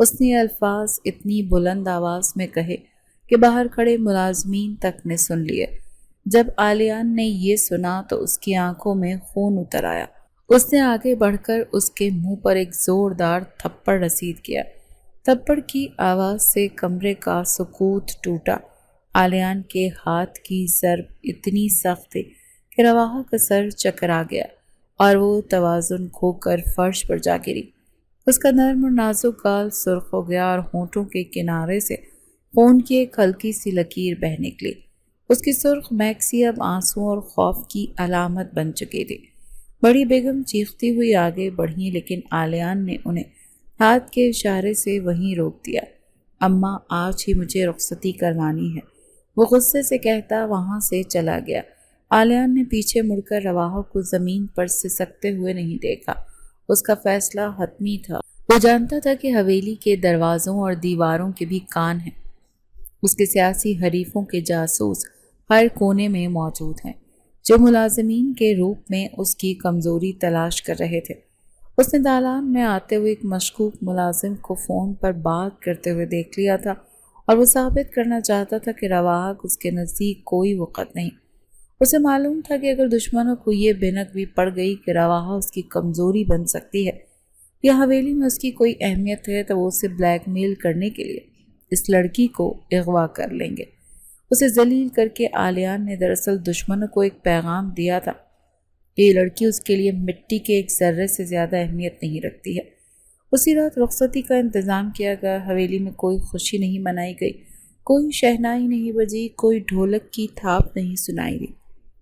اس نے الفاظ اتنی بلند آواز میں کہے کہ باہر کھڑے ملازمین تک نے سن لیے۔ جب آلیان نے یہ سنا تو اس کی آنکھوں میں خون اتر آیا۔ اس نے آگے بڑھ کر اس کے منہ پر ایک زوردار تھپڑ رسید کیا۔ تھپڑ کی آواز سے کمرے کا سکوت ٹوٹا۔ آلیان کے ہاتھ کی ضرب اتنی سخت تھی کہ رواحہ کا سر چکرا گیا اور وہ توازن کھو کر فرش پر جا گری۔ اس کا نرم اور نازک گال سرخ ہو گیا اور ہونٹوں کے کنارے سے خون کی ایک ہلکی سی لکیر بہہ نکلی۔ اس کی سرخ میکسی اب آنسوں اور خوف کی علامت بن چکی تھی۔ بڑی بیگم چیختی ہوئی آگے بڑھی لیکن آلیان نے انہیں ہاتھ کے اشارے سے وہیں روک دیا۔ اماں آج ہی مجھے رخصتی کروانی ہے، وہ غصے سے کہتا وہاں سے چلا گیا۔ آلیان نے پیچھے مڑ کر رواحہ کو زمین پر سسکتے ہوئے نہیں دیکھا۔ اس کا فیصلہ حتمی تھا۔ وہ جانتا تھا کہ حویلی کے دروازوں اور دیواروں کے بھی کان ہیں۔ اس کے سیاسی حریفوں کے جاسوس ہر کونے میں موجود ہیں جو ملازمین کے روپ میں اس کی کمزوری تلاش کر رہے تھے۔ اس نے دالان میں آتے ہوئے ایک مشکوک ملازم کو فون پر بات کرتے ہوئے دیکھ لیا تھا اور وہ ثابت کرنا چاہتا تھا کہ رواحہ اس کے نزدیک کوئی وقت نہیں۔ اسے معلوم تھا کہ اگر دشمنوں کو یہ بھنک بھی پڑ گئی کہ رواحہ اس کی کمزوری بن سکتی ہے یا حویلی میں اس کی کوئی اہمیت ہے تو وہ اسے بلیک میل کرنے کے لیے اس لڑکی کو اغوا کر لیں گے۔ اسے ذلیل کر کے آلیان نے دراصل دشمنوں کو ایک پیغام دیا تھا کہ یہ لڑکی اس کے لیے مٹی کے ایک ذرے سے زیادہ اہمیت نہیں رکھتی ہے۔ اسی رات رخصتی کا انتظام کیا گیا۔ حویلی میں کوئی خوشی نہیں منائی گئی، کوئی شہنائی نہیں بجی، کوئی ڈھولک کی تھاپ نہیں سنائی دی،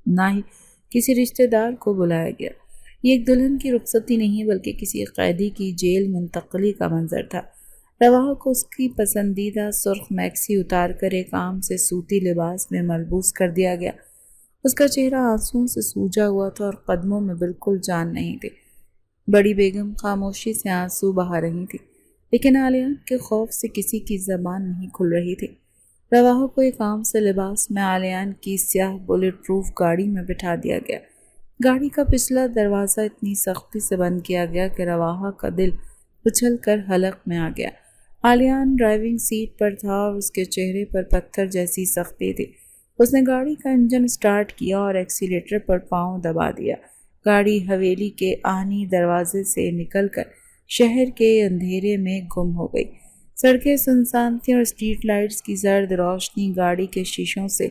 نہ ہی کسی رشتہ دار کو بلایا گیا۔ یہ ایک دلہن کی رخصتی نہیں بلکہ کسی قیدی کی جیل منتقلی کا منظر تھا۔ رواحہ کو اس کی پسندیدہ سرخ میکسی اتار کر ایک عام سے سوتی لباس میں ملبوس کر دیا گیا۔ اس کا چہرہ آنسوؤں سے سوجا ہوا تھا اور قدموں میں بالکل جان نہیں تھی۔ بڑی بیگم خاموشی سے آنسو بہا رہی تھی لیکن آلیان کے خوف سے کسی کی زبان نہیں کھل رہی تھی۔ رواحہ کو ایک عام سے لباس میں آلیان کی سیاہ بلیٹ پروف گاڑی میں بٹھا دیا گیا۔ گاڑی کا پچھلا دروازہ اتنی سختی سے بند کیا گیا کہ رواحہ کا دل اچھل کر حلق میں آ گیا۔ آلیان ڈرائیونگ سیٹ پر تھا اور اس کے چہرے پر پتھر جیسی سختی تھی۔ اس نے گاڑی کا انجن سٹارٹ کیا اور ایکسیلیٹر پر پاؤں دبا دیا۔ گاڑی حویلی کے آہنی دروازے سے نکل کر شہر کے اندھیرے میں گم ہو گئی۔ سڑکیں سنسان تھیں اور اسٹریٹ لائٹس کی زرد روشنی گاڑی کے شیشوں سے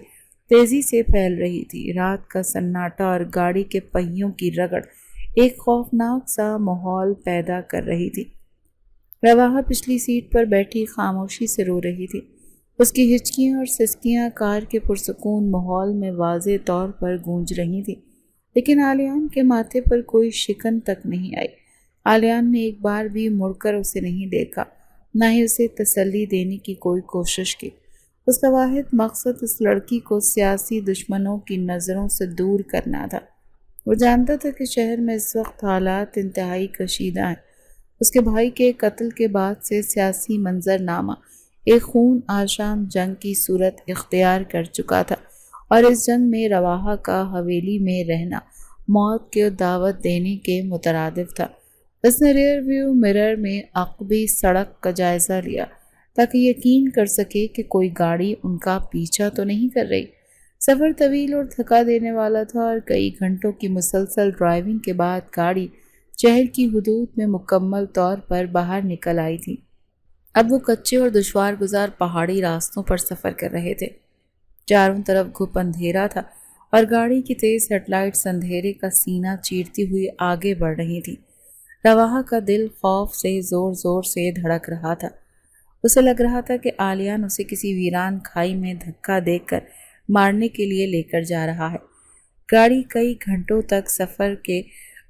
تیزی سے پھیل رہی تھی۔ رات کا سناٹا اور گاڑی کے پہیوں کی رگڑ ایک خوفناک سا ماحول پیدا کر رہی تھی۔ رواحہ پچھلی سیٹ پر بیٹھی خاموشی سے رو رہی تھی۔ اس کی ہچکیاں اور سسکیاں کار کے پرسکون ماحول میں واضح طور پر گونج رہی تھیں لیکن آلیان کے ماتھے پر کوئی شکن تک نہیں آئی۔ آلیان نے ایک بار بھی مڑ کر اسے نہیں دیکھا، نہ ہی اسے تسلی دینے کی کوئی کوشش کی۔ اس کا واحد مقصد اس لڑکی کو سیاسی دشمنوں کی نظروں سے دور کرنا تھا۔ وہ جانتا تھا کہ شہر میں اس وقت حالات انتہائی کشیدہ ہیں۔ اس کے بھائی کے قتل کے بعد سے سیاسی منظرنامہ ایک خون آشام جنگ کی صورت اختیار کر چکا تھا اور اس جنگ میں رواحہ کا حویلی میں رہنا موت کو دعوت دینے کے مترادف تھا۔ اس نے ریئر ویو مرر میں عقبی سڑک کا جائزہ لیا تاکہ یقین کر سکے کہ کوئی گاڑی ان کا پیچھا تو نہیں کر رہی۔ سفر طویل اور تھکا دینے والا تھا اور کئی گھنٹوں کی مسلسل ڈرائیونگ کے بعد گاڑی شہر کی حدود میں مکمل طور پر باہر نکل آئی تھی۔ اب وہ کچے اور دشوار گزار پہاڑی راستوں پر سفر کر رہے تھے۔ چاروں طرف گھپ اندھیرا تھا اور گاڑی کی تیز ہیڈ لائٹس اندھیرے کا سینہ چیرتی ہوئی آگے بڑھ رہی تھی۔ رواحہ کا دل خوف سے زور زور سے دھڑک رہا تھا۔ اسے لگ رہا تھا کہ آلیان اسے کسی ویران کھائی میں دھکا دے کر مارنے کے لیے لے کر جا رہا ہے۔ گاڑی کئی گھنٹوں تک سفر کے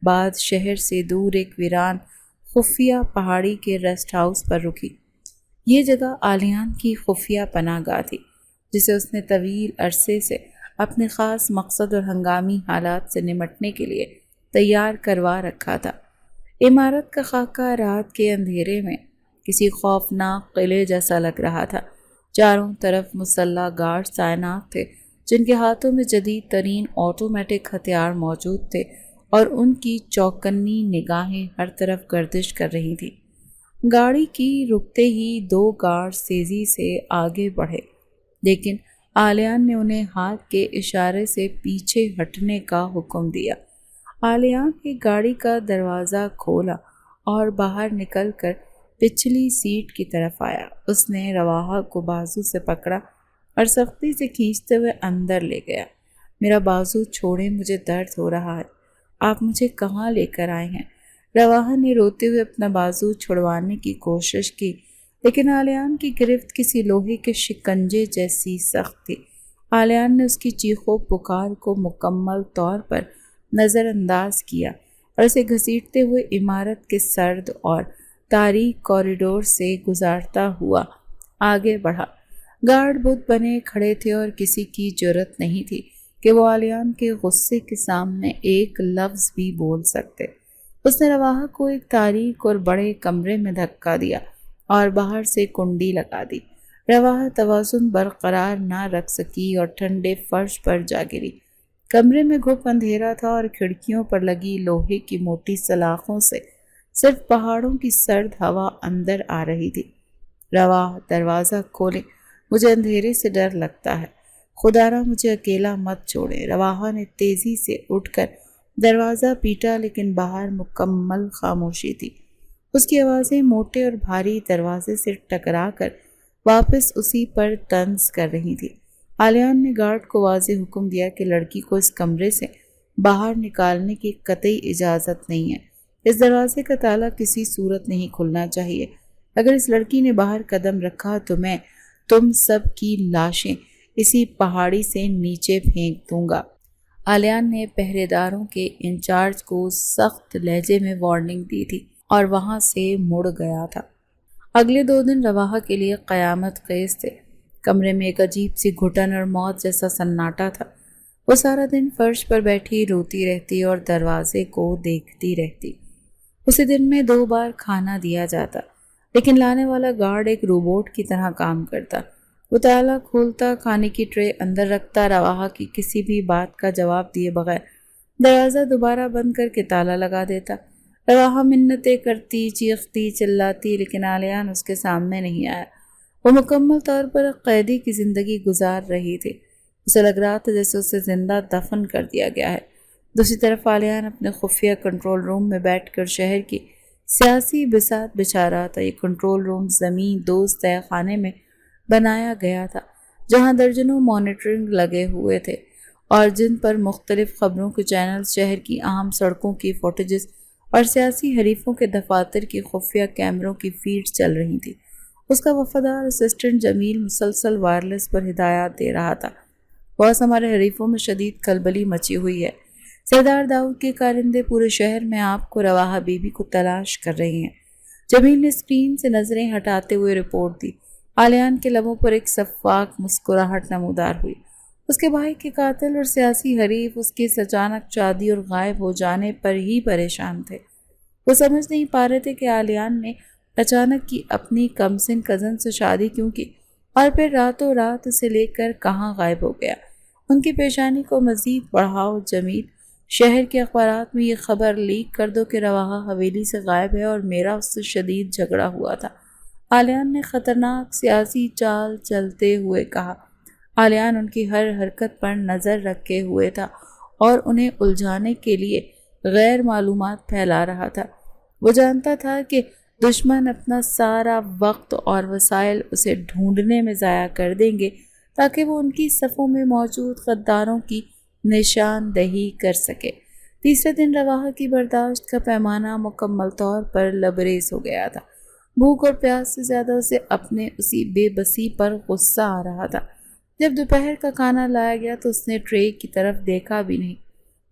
بعد شہر سے دور ایک ویران خفیہ پہاڑی کے ریسٹ ہاؤس پر رکی۔ یہ جگہ آلیان کی خفیہ پناہ گاہ تھی جسے اس نے طویل عرصے سے اپنے خاص مقصد اور ہنگامی حالات سے نمٹنے کے لیے تیار کروا رکھا تھا۔ عمارت کا خاکہ رات کے اندھیرے میں کسی خوفناک قلعے جیسا لگ رہا تھا۔ چاروں طرف مسلح گارڈز تعینات تھے جن کے ہاتھوں میں جدید ترین آٹومیٹک ہتھیار موجود تھے اور ان کی چوکنی نگاہیں ہر طرف گردش کر رہی تھیں۔ گاڑی کی رکتے ہی 2 گارڈز تیزی سے آگے بڑھے، لیکن آلیان نے انہیں ہاتھ کے اشارے سے پیچھے ہٹنے کا حکم دیا۔ آلیان نے گاڑی کا دروازہ کھولا اور باہر نکل کر پچھلی سیٹ کی طرف آیا۔ اس نے رواحہ کو بازو سے پکڑا اور سختی سے کھینچتے ہوئے اندر لے گیا۔ میرا بازو چھوڑیں، مجھے درد ہو رہا ہے۔ آپ مجھے کہاں لے کر آئے ہیں؟ رواحہ نے روتے ہوئے اپنا بازو چھڑوانے کی کوشش کی، لیکن آلیان کی گرفت کسی لوہے کے شکنجے جیسی سخت تھی۔ آلیان نے اس کی چیخو پکار کو مکمل طور پر نظر انداز کیا اور اسے گھسیٹتے ہوئے عمارت کے سرد اور تاریک کوریڈور سے گزارتا ہوا آگے بڑھا۔ گارڈ بت بنے کھڑے تھے اور کسی کی جرأت نہیں تھی کہ وہ آلیان کے غصے کے سامنے ایک لفظ بھی بول سکتے۔ اس نے رواحہ کو ایک تاریک اور بڑے کمرے میں دھکا دیا اور باہر سے کنڈی لگا دی۔ رواحہ توازن برقرار نہ رکھ سکی اور ٹھنڈے فرش پر جا گری۔ کمرے میں گھپ اندھیرا تھا اور کھڑکیوں پر لگی لوہے کی موٹی سلاخوں سے صرف پہاڑوں کی سرد ہوا اندر آ رہی تھی۔ رواحہ، دروازہ کھولیں، مجھے اندھیرے سے ڈر لگتا ہے، خدا را مجھے اکیلا مت چھوڑیں۔ رواحہ نے تیزی سے اٹھ کر دروازہ پیٹا، لیکن باہر مکمل خاموشی تھی۔ اس کی آوازیں موٹے اور بھاری دروازے سے ٹکرا کر واپس اسی پر طنز کر رہی تھی۔ آلیان نے گارڈ کو واضح حکم دیا کہ لڑکی کو اس کمرے سے باہر نکالنے کی قطعی اجازت نہیں ہے۔ اس دروازے کا تالا کسی صورت نہیں کھلنا چاہیے۔ اگر اس لڑکی نے باہر قدم رکھا تو میں تم سب کی لاشیں اسی پہاڑی سے نیچے پھینک دوں گا۔ آلیان نے پہرے داروں کے انچارج کو سخت لہجے میں وارننگ دی تھی اور وہاں سے مڑ گیا تھا۔ اگلے 2 دن رواحہ کے لیے قیامت خیز تھے۔ کمرے میں ایک عجیب سی گھٹن اور موت جیسا سناٹا تھا۔ وہ سارا دن فرش پر بیٹھی روتی رہتی اور دروازے کو دیکھتی رہتی۔ اسے دن میں 2 بار کھانا دیا جاتا، لیکن لانے والا گارڈ ایک روبوٹ کی طرح کام کرتا۔ وہ تالا کھولتا، کھانے کی ٹرے اندر رکھتا، رواحہ کی کسی بھی بات کا جواب دیے بغیر دروازہ دوبارہ بند کر کے تالا لگا دیتا۔ رواحہ منتیں کرتی، چیختی، چلاتی، لیکن آلیان اس کے سامنے نہیں آیا۔ وہ مکمل طور پر قیدی کی زندگی گزار رہی تھی۔ اسے لگ رہا تھا جیسے اسے زندہ دفن کر دیا گیا ہے۔ دوسری طرف آلیان اپنے خفیہ کنٹرول روم میں بیٹھ کر شہر کی سیاسی بساط بچھا رہا تھا۔ یہ کنٹرول روم زمین دوست تہہ خانے میں بنایا گیا تھا، جہاں درجنوں مانیٹرنگ لگے ہوئے تھے اور جن پر مختلف خبروں کے چینلز، شہر کی اہم سڑکوں کی فوٹیجز اور سیاسی حریفوں کے دفاتر کی خفیہ کیمروں کی فیڈز چل رہی تھی۔ اس کا وفادار اسسٹنٹ جمیل مسلسل وائرلیس پر ہدایات دے رہا تھا۔ باس، ہمارے حریفوں میں شدید کھلبلی مچی ہوئی ہے۔ سردار داؤد کے کارندے پورے شہر میں آپ کو، رواحہ بی بی کو تلاش کر رہے ہیں۔ جمیل نے اسکرین سے نظریں ہٹاتے ہوئے رپورٹ دی۔ آلیان کے لبوں پر ایک شفاف مسکراہٹ نمودار ہوئی۔ اس کے بھائی کے قاتل اور سیاسی حریف اس کے اس اچانک شادی اور غائب ہو جانے پر ہی پریشان تھے۔ وہ سمجھ نہیں پا رہے تھے کہ آلیان نے اچانک کی اپنی کمسن کزن سے شادی کیوں کی اور پھر راتوں رات اسے لے کر کہاں غائب ہو گیا۔ ان کی پریشانی کو مزید بڑھاؤ جمیل، شہر کے اخبارات میں یہ خبر لیک کر دو کہ رواحہ حویلی سے غائب ہے اور میرا اس سے شدید جھگڑا ہوا تھا۔ آلیان نے خطرناک سیاسی چال چلتے ہوئے کہا۔ آلیان ان کی ہر حرکت پر نظر رکھے ہوئے تھا اور انہیں الجھانے کے لیے غیر معلومات پھیلا رہا تھا۔ وہ جانتا تھا کہ دشمن اپنا سارا وقت اور وسائل اسے ڈھونڈنے میں ضائع کر دیں گے تاکہ وہ ان کی صفوں میں موجود غداروں کی نشاندہی کر سکے۔ تیسرے دن رواحہ کی برداشت کا پیمانہ مکمل طور پر لبریز ہو گیا تھا۔ بھوک اور پیاس سے زیادہ اسے اپنے اسی بے بسی پر غصہ آ رہا تھا۔ جب دوپہر کا کھانا لایا گیا تو اس نے ٹرے کی طرف دیکھا بھی نہیں۔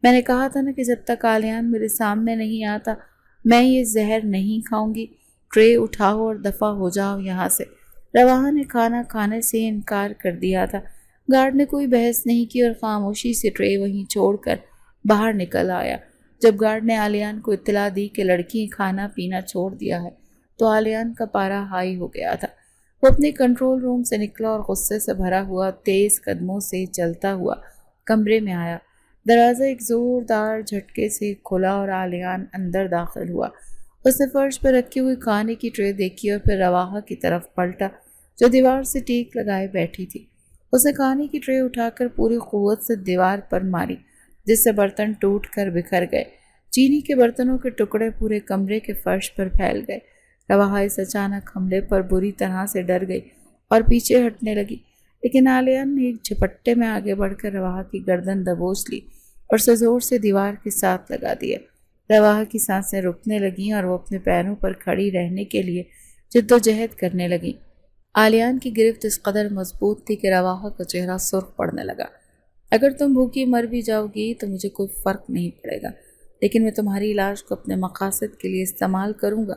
میں نے کہا تھا نا کہ جب تک آلیان میرے سامنے نہیں آتا میں یہ زہر نہیں کھاؤں گی۔ ٹرے اٹھاؤ اور دفع ہو جاؤ یہاں سے۔ رواحہ نے کھانا کھانے سے انکار کر دیا تھا۔ گارڈ نے کوئی بحث نہیں کی اور خاموشی سے ٹرے وہیں چھوڑ کر باہر نکل آیا۔ جب گارڈ نے آلیان کو اطلاع دی کہ لڑکی کھانا پینا چھوڑ دیا ہے تو آلیان کا پارا ہائی ہو گیا تھا۔ وہ اپنے کنٹرول روم سے نکلا اور غصے سے بھرا ہوا تیز قدموں سے چلتا ہوا کمرے میں آیا۔ دروازہ ایک زوردار جھٹکے سے کھلا اور آلیان اندر داخل ہوا۔ اس نے فرش پر رکھی ہوئی کھانے کی ٹرے دیکھی اور پھر رواحہ کی طرف پلٹا جو دیوار سے ٹیک لگائے بیٹھی تھی۔ اس نے کھانے کی ٹرے اٹھا کر پوری قوت سے دیوار پر ماری جس سے برتن ٹوٹ کر بکھر گئے۔ چینی کے برتنوں کے ٹکڑے پورے کمرے کے فرش پر پھیل گئے۔ رواحہ اس اچانک حملے پر بری طرح سے ڈر گئی اور پیچھے ہٹنے لگی، لیکن عالیان نے ایک جھپٹے میں آگے بڑھ کر رواحہ کی گردن دبوچ لی اور اسے زور سے دیوار کے ساتھ لگا دیا۔ رواحہ کی سانسیں رکنے لگیں اور وہ اپنے پیروں پر کھڑی رہنے کے لیے جدوجہد کرنے لگیں۔ عالیان کی گرفت اس قدر مضبوط تھی کہ رواحہ کا چہرہ سرخ پڑنے لگا۔ اگر تم بھوکی مر بھی جاؤ گی تو مجھے کوئی فرق نہیں پڑے گا، لیکن میں تمہاری لاش کو اپنے مقاصد کے لیے استعمال کروں گا۔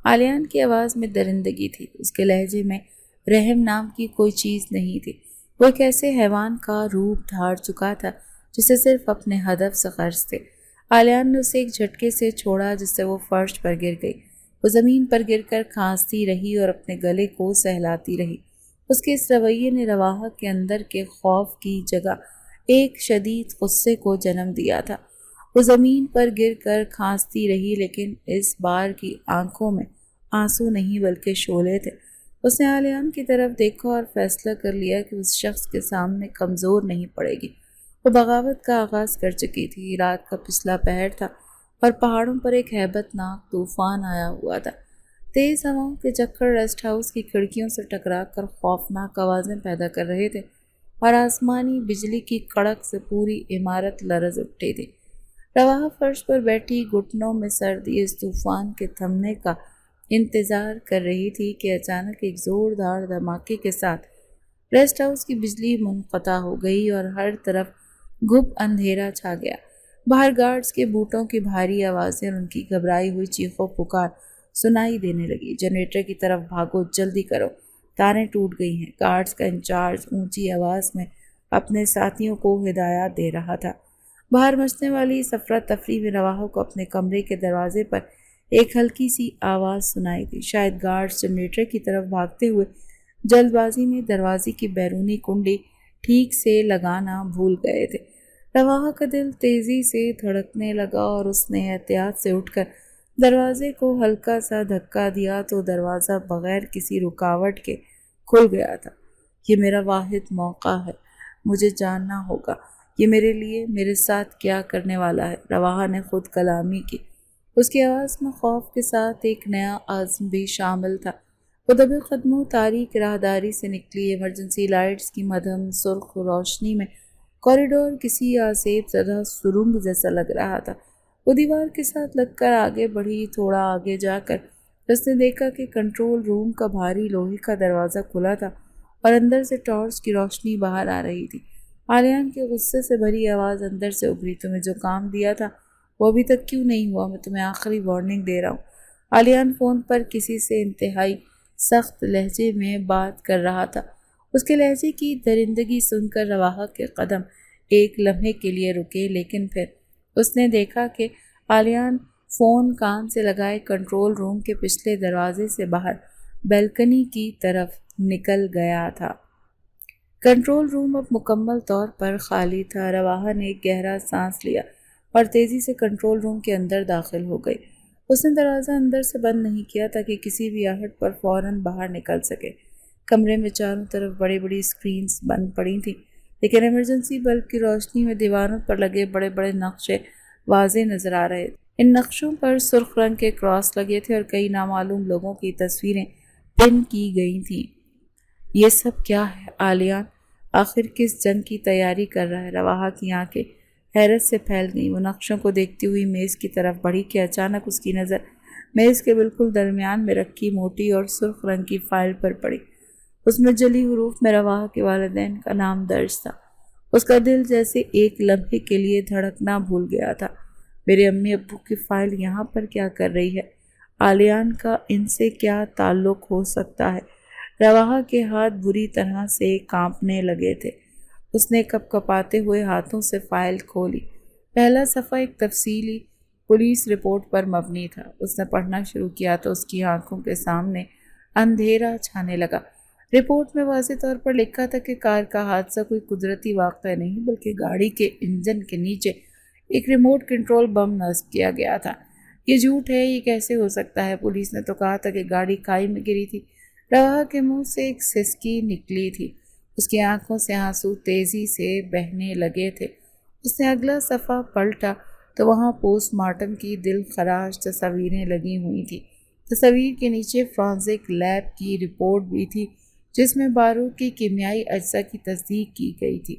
عالیان کی آواز میں درندگی تھی، اس کے لہجے میں رحم نام کی کوئی چیز نہیں تھی۔ وہ ایک ایسے حیوان کا روپ دھار چکا تھا جسے صرف اپنے ہدف سے غرض تھے۔ عالیان نے اسے ایک جھٹکے سے چھوڑا جس سے وہ فرش پر گر گئی۔ وہ زمین پر گر کر کھانستی رہی اور اپنے گلے کو سہلاتی رہی۔ اس کے اس رویے نے رواحہ کے اندر کے خوف کی جگہ ایک شدید غصے کو جنم دیا تھا۔ وہ زمین پر گر کر کھانستی رہی، لیکن اس بار کی آنکھوں میں آنسو نہیں بلکہ شعلے تھے۔ اس نے عالیان کی طرف دیکھا اور فیصلہ کر لیا کہ اس شخص کے سامنے کمزور نہیں پڑے گی۔ وہ بغاوت کا آغاز کر چکی تھی۔ رات کا پچھلا پہر تھا اور پہاڑوں پر ایک ہیبت ناک طوفان آیا ہوا تھا۔ تیز ہواؤں کے چکر ریسٹ ہاؤس کی کھڑکیوں سے ٹکرا کر خوفناک آوازیں پیدا کر رہے تھے اور آسمانی بجلی کی کڑک سے پوری عمارت لرز اٹھی تھی۔ رواحہ فرش پر بیٹھی گھٹنوں میں سردی اس طوفان کے تھمنے کا انتظار کر رہی تھی کہ اچانک ایک زوردار دھماکے کے ساتھ ریسٹ ہاؤس کی بجلی منقطع ہو گئی اور ہر طرف گھپ اندھیرا چھا گیا۔ باہر گارڈز کے بوٹوں کی بھاری آوازیں اور ان کی گھبرائی ہوئی چیخو پکار سنائی دینے لگی۔ جنریٹر کی طرف بھاگو، جلدی کرو، تاریں ٹوٹ گئی ہیں۔ گارڈز کا انچارج اونچی آواز میں اپنے ساتھیوں کو ہدایات دے رہا تھا۔ باہر مچنے والی اس افراتفری میں رواحہ کو اپنے کمرے کے دروازے پر ایک ہلکی سی آواز سنائی دی۔ شاید گارڈز جنریٹر کی طرف بھاگتے ہوئے جلد بازی میں دروازے کی بیرونی کنڈی ٹھیک سے لگانا بھول گئے تھے۔ رواحہ کا دل تیزی سے دھڑکنے لگا اور اس نے احتیاط سے اٹھ کر دروازے کو ہلکا سا دھکا دیا تو دروازہ بغیر کسی رکاوٹ کے کھل گیا تھا۔ یہ میرا واحد موقع ہے، مجھے جاننا ہوگا یہ میرے لیے میرے ساتھ کیا کرنے والا ہے۔ رواحہ نے خود کلامی کی۔ اس کی آواز میں خوف کے ساتھ ایک نیا عزم بھی شامل تھا۔ وہ دبے قدموں تاریک راہداری سے نکلی۔ ایمرجنسی لائٹس کی مدھم سرخ روشنی میں کوریڈور کسی آسیب زدہ سرنگ جیسا لگ رہا تھا۔ وہ دیوار کے ساتھ لگ کر آگے بڑھی۔ تھوڑا آگے جا کر اس نے دیکھا کہ کنٹرول روم کا بھاری لوہے کا دروازہ کھلا تھا اور اندر سے ٹارچ کی روشنی باہر آ رہی تھی۔ عالیان کی غصے سے بھری آواز اندر سے ابھری، تمہیں جو کام دیا تھا وہ ابھی تک کیوں نہیں ہوا؟ میں تمہیں آخری وارننگ دے رہا ہوں۔ عالیان فون پر کسی سے انتہائی سخت لہجے میں بات کر رہا تھا۔ اس کے لہجے کی درندگی سن کر رواحہ کے قدم ایک لمحے کے لیے رکے، لیکن پھر اس نے دیکھا کہ عالیان فون کان سے لگائے کنٹرول روم کے پچھلے دروازے سے باہر بیلکنی کی طرف نکل گیا تھا۔ کنٹرول روم اب مکمل طور پر خالی تھا۔ رواحہ نے ایک گہرا سانس لیا اور تیزی سے کنٹرول روم کے اندر داخل ہو گئی۔ اس نے دروازہ اندر سے بند نہیں کیا تاکہ کسی بھی آہٹ پر فوراً باہر نکل سکے۔ کمرے میں چاروں طرف بڑی بڑی اسکرینز بند پڑی تھیں، لیکن ایمرجنسی بلب کی روشنی میں دیواروں پر لگے بڑے بڑے نقشے واضح نظر آ رہے تھے۔ ان نقشوں پر سرخ رنگ کے کراس لگے تھے اور کئی نامعلوم لوگوں کی تصویریں پن کی گئی تھیں۔ یہ سب کیا ہے؟ عالیان آخر کس جنگ کی تیاری کر رہا ہے؟ رواحہ کی آنکھیں حیرت سے پھیل گئیں۔ وہ نقشوں کو دیکھتی ہوئی میز کی طرف بڑھی کہ اچانک اس کی نظر میز کے بالکل درمیان میں رکھی موٹی اور سرخ رنگ کی فائل پر پڑی۔ اس میں جلی حروف میں رواحہ کے والدین کا نام درج تھا۔ اس کا دل جیسے ایک لمحے کے لیے دھڑکنا بھول گیا تھا۔ میرے امی ابو کی فائل یہاں پر کیا کر رہی ہے؟ عالیان کا ان سے کیا تعلق ہو سکتا ہے؟ رواحہ کے ہاتھ بری طرح سے کانپنے لگے تھے۔ اس نے کپ کپاتے ہوئے ہاتھوں سے فائل کھولی۔ پہلا صفحہ ایک تفصیلی پولیس رپورٹ پر مبنی تھا۔ اس نے پڑھنا شروع کیا تو اس کی آنکھوں کے سامنے اندھیرا چھانے لگا۔ رپورٹ میں واضح طور پر لکھا تھا کہ کار کا حادثہ کوئی قدرتی واقعہ نہیں بلکہ گاڑی کے انجن کے نیچے ایک ریموٹ کنٹرول بم نصب کیا گیا تھا۔ یہ جھوٹ ہے، یہ کیسے ہو سکتا ہے؟ پولیس نے تو کہا تھا کہ گاڑی کھائی میں گری تھی۔ روا کے منہ سے ایک سسکی نکلی تھی، اس کی آنکھوں سے آنسو تیزی سے بہنے لگے تھے۔ اس نے اگلا صفحہ پلٹا تو وہاں پوسٹ مارٹم کی دل خراش تصاویریں لگی ہوئی تھیں۔ تصاویر کے نیچے فرانزک لیب کی رپورٹ بھی تھی، جس میں بارود کی کیمیائی اجزاء کی تصدیق کی گئی تھی۔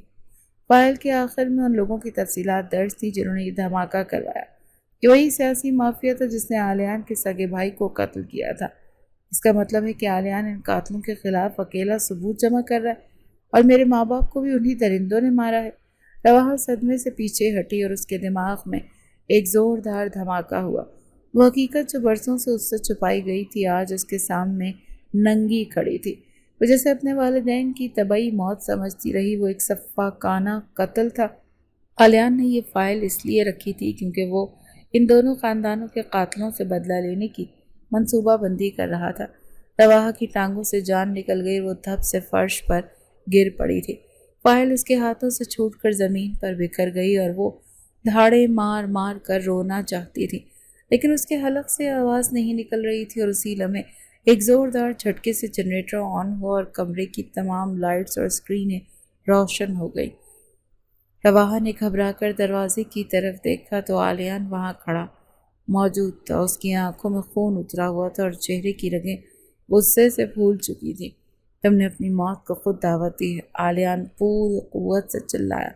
فائل کے آخر میں ان لوگوں کی تفصیلات درج تھیں جنہوں نے یہ دھماکہ کروایا۔ یہ وہی سیاسی مافیا تھا جس نے آلیان کے سگے بھائی کو قتل کیا تھا۔ اس کا مطلب ہے کہ آلیان ان قاتلوں کے خلاف اکیلا ثبوت جمع کر رہا ہے، اور میرے ماں باپ کو بھی انہی درندوں نے مارا ہے۔ روا صدمے سے پیچھے ہٹی اور اس کے دماغ میں ایک زوردار دھماکہ ہوا۔ وہ حقیقت جو برسوں سے اس سے چھپائی گئی تھی آج اس کے سامنے ننگی کھڑی تھی۔ وہ جیسے اپنے والدین کی طبعی موت سمجھتی رہی، وہ ایک سفاکانہ قتل تھا۔ آلیان نے یہ فائل اس لیے رکھی تھی کیونکہ وہ ان دونوں خاندانوں کے قاتلوں سے بدلہ لینے کی منصوبہ بندی کر رہا تھا۔ روا کی ٹانگوں سے جان نکل گئی، وہ دھپ سے فرش پر گر پڑی تھی۔ فائل اس کے ہاتھوں سے چھوٹ کر زمین پر بکھر گئی اور وہ دھاڑے مار مار کر رونا چاہتی تھی، لیکن اس کے حلق سے آواز نہیں نکل رہی تھی۔ اور اسی لمحے ایک زوردار جھٹکے سے جنریٹر آن ہوا اور کمرے کی تمام لائٹس اور اسکرینیں روشن ہو گئی۔ روا نے گھبرا کر دروازے کی طرف دیکھا تو آلیان وہاں کھڑا موجود تھا۔ اس کی آنکھوں میں خون اترا ہوا تھا اور چہرے کی رگیں غصے سے پھول چکی تھی۔ تم نے اپنی موت کو خود دعوت دی ہے، آلیان پوری قوت سے چلایا۔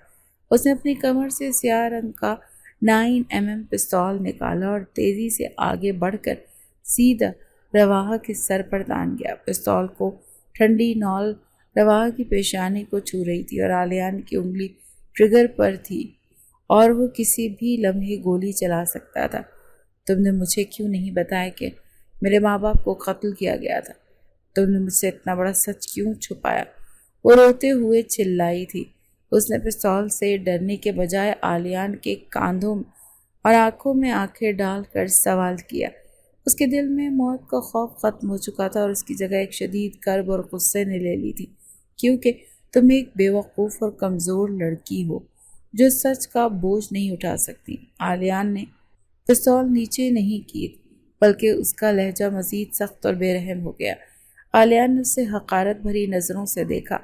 اس نے اپنی کمر سے سیاہ رنگ کا 9mm پستول نکالا اور تیزی سے آگے بڑھ کر سیدھا روا کے سر پر تان گیا۔ پستول کو ٹھنڈی نول روا کی پیشانی کو چھو رہی تھی اور آلیان کی انگلی ٹریگر پر تھی اور وہ کسی بھی لمحے گولی چلا سکتا تھا۔ تم نے مجھے کیوں نہیں بتایا کہ میرے ماں باپ کو قتل کیا گیا تھا؟ تم نے مجھ سے اتنا بڑا سچ کیوں چھپایا؟ وہ روتے ہوئے چلائی تھی۔ اس نے پستول سے ڈرنے کے بجائے آلیان کے کاندھوں اور آنکھوں میں آنکھیں ڈال کر سوال کیا۔ اس کے دل میں موت کا خوف ختم ہو چکا تھا اور اس کی جگہ ایک شدید کرب اور غصے نے لے لی تھی، کیونکہ تم ایک بے وقوف اور کمزور لڑکی ہو جو سچ کا بوجھ نہیں اٹھا سکتی۔ آلیان نے پستول نیچے نہیں کی بلکہ اس کا لہجہ مزید سخت اور بے رحم ہو گیا۔ آلیان نے اسے حقارت بھری نظروں سے دیکھا۔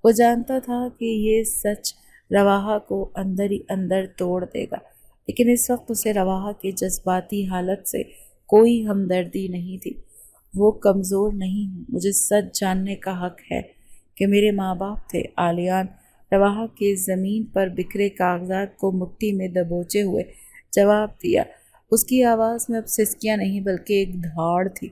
وہ جانتا تھا کہ یہ سچ روا کو اندر ہی اندر توڑ دے گا، لیکن اس وقت اسے روا کی جذباتی حالت سے کوئی ہمدردی نہیں تھی۔ وہ کمزور نہیں ہوں، مجھے سچ جاننے کا حق ہے کہ میرے ماں باپ تھے۔ آلیان روا کے زمین پر بکھرے کاغذات کو مٹھی میں دبوچے ہوئے جواب دیا۔ اس کی آواز میں اب سسکیاں نہیں بلکہ ایک دھاڑ تھی۔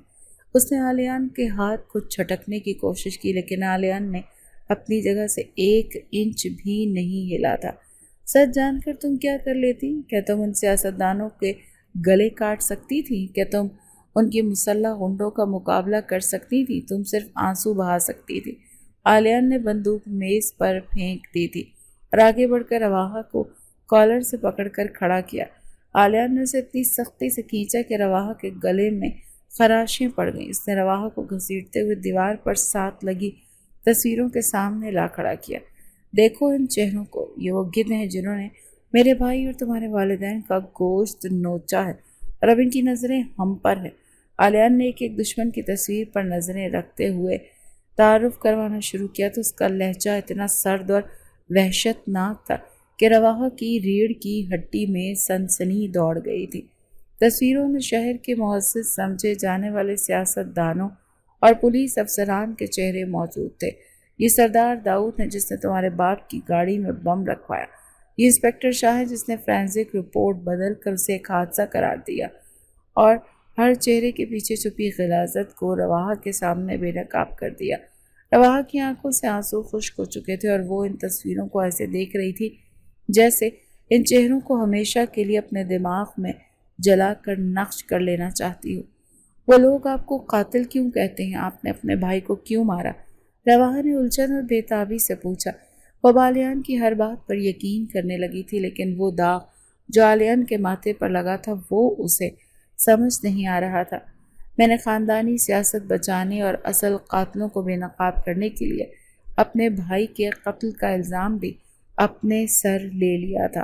اس نے آلیان کے ہاتھ کو جھٹکنے کی کوشش کی، لیکن آلیان نے اپنی جگہ سے 1 انچ بھی نہیں ہلا تھا۔ سچ جان کر تم کیا کر لیتی؟ کیا تم ان سیاستدانوں کے گلے کاٹ سکتی تھی؟ کیا تم ان کی مسلح غنڈوں کا مقابلہ کر سکتی تھی؟ تم صرف آنسو بہا سکتی تھی۔ آلیان نے بندوق میز پر پھینک دی تھی اور آگے بڑھ کر روا کو کالر سے پکڑ کر کھڑا کیا۔ آلیان نے اسے اتنی سختی سے کھینچا کہ روا کے گلے میں خراشیں پڑ گئیں۔ اس نے روا کو گھسیٹتے ہوئے دیوار پر ساتھ لگی تصویروں کے سامنے لا کھڑا کیا۔ دیکھو ان چہروں کو، یہ وہ گدھ ہیں جنہوں نے میرے بھائی اور تمہارے والدین کا گوشت نوچا ہے، اور اب ان کی نظریں ہم پر ہیں۔ آلیان نے ایک ایک دشمن کی تصویر پر نظریں رکھتے ہوئے تعارف کروانا شروع کیا تو اس کا لہجہ اتنا سرد اور وحشت ناک تھا کہ روا کی ریڑھ کی ہڈی میں سنسنی دوڑ گئی تھی۔ تصویروں میں شہر کے معزز سمجھے جانے والے سیاست دانوں اور پولیس افسران کے چہرے موجود تھے۔ یہ سردار داؤد ہے جس نے تمہارے باپ کی گاڑی میں بم رکھوایا۔ یہ انسپکٹر شاہ ہے جس نے فرینزک رپورٹ بدل کر اسے ایک حادثہ قرار دیا، اور ہر چہرے کے پیچھے چھپی غلاظت کو روا کے سامنے بے نقاب کر دیا۔ روا کی آنکھوں سے آنسو خشک ہو چکے تھے اور وہ ان تصویروں کو ایسے دیکھ رہی تھی جیسے ان چہروں کو ہمیشہ کے لیے اپنے دماغ میں جلا کر نقش کر لینا چاہتی ہو۔ وہ لوگ آپ کو قاتل کیوں کہتے ہیں؟ آپ نے اپنے بھائی کو کیوں مارا؟ روا نے الجھن اور بے تابی سے پوچھا۔ وہ آلیان کی ہر بات پر یقین کرنے لگی تھی، لیکن وہ داغ جو آلیان کے ماتھے پر لگا تھا وہ اسے سمجھ نہیں آ رہا تھا۔ میں نے خاندانی سیاست بچانے اور اصل قاتلوں کو بے نقاب کرنے کے لیے اپنے بھائی کے قتل کا الزام بھی اپنے سر لے لیا تھا۔